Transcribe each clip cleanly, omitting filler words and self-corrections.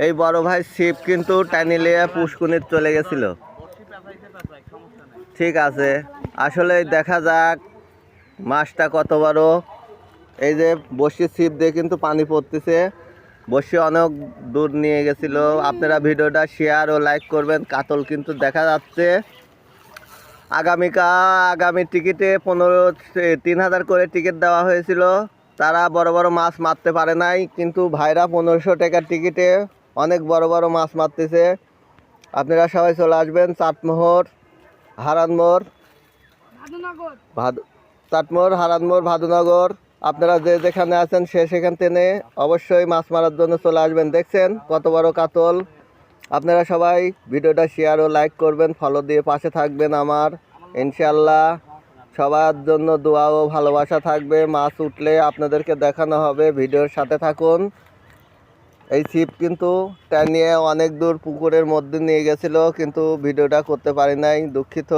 এই বড় ভাই ছিপ কিন্তু টানি লিয়ে পুষ্কুনির চলে গেছিল। ঠিক আছে, আসলে দেখা যাক মাছটা কত বড়। এই যে বসি ছিপ দিয়ে কিন্তু পানি পড়তেছে, বসি অনেক দূর নিয়ে গেছিল। আপনারা ভিডিওটা শেয়ার ও লাইক করবেন। কাতল কিন্তু দেখা যাচ্ছে। আগামী টিকিটে 3,000 করে টিকিট দেওয়া হয়েছিল, তারা বড় বড় মাছ মারতে পারে নাই, কিন্তু ভাইরা 1500 টাকার টিকিটে অনেক বড় বড় মাছ মারতেছে। আপনারা সবাই চলে আসবেন চাটমোহর, হারানমোড়, চাটমোহর, হারানমোড়, ভাদুনগর। আপনারা যে যেখানে আছেন সেখান থেকে অবশ্যই মাছ মারার জন্য চলে আসবেন। দেখছেন কত বড় কাতল। আপনারা সবাই ভিডিওটা শেয়ার ও লাইক করবেন, ফলো দিয়ে পাশে থাকবেন আমার। ইনশাল্লাহ সবার জন্য দোয়া ও ভালোবাসা থাকবে। মাছ উঠলে আপনাদেরকে দেখানো হবে, ভিডিওর সাথে থাকুন। এই ছিপ কিন্তু টানিয়ে অনেক দূর পুকুরের মধ্যে নিয়ে গেছিল, কিন্তু ভিডিওটা করতে পারি নাই, দুঃখিত।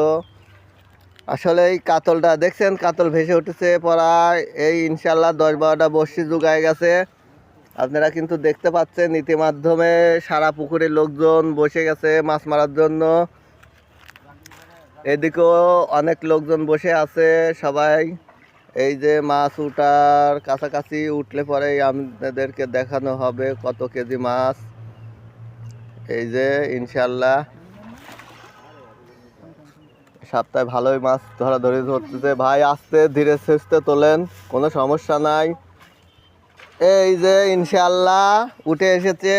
আসলে এই কাতলটা দেখছেন, কাতল ভেসে উঠেছে প্রায় এই ইনশাল্লাহ 10-12টা বড়শি জোগায় গেছে। আপনারা কিন্তু দেখতে পাচ্ছেন ইতিমাধ্যমে সারা পুকুরের লোকজন বসে গেছে মাছ মারার জন্য। এদিকেও অনেক লোকজন বসে আছে সবাই। এই যে মাছ উঠার কাছাকাছি উঠলে পরে আপনাদেরকে দেখানো হবে কত কেজি মাছ। এই যে ইনশাল্লাহ সপ্তাহে ভালোই মাছ ধরাধরি ধরতেছে। ভাই আস্তে ধীরে সুস্থে তোলেন, কোনো সমস্যা নাই। এই যে ইনশাল্লাহ উঠে এসেছে,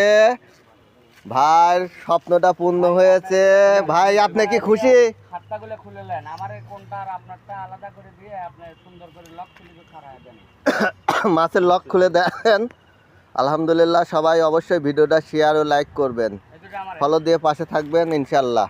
ভাইয়ের স্বপ্নটা পূর্ণ হয়েছে। ভাই আপনি কি খুশি? খাতাগুলো খুলে নেন, আমারে কোনটা আর আপনারটা আলাদা করে দিয়ে আপনি সুন্দর করে লক খুলে খাড়ায় দেন। মাছের লক খুলে দেন। আলহামদুলিল্লাহ, সবাই অবশ্যই ভিডিওটা শেয়ার ও লাইক করবেন, ফলো দিয়ে পাশে থাকবেন ইনশাল্লাহ।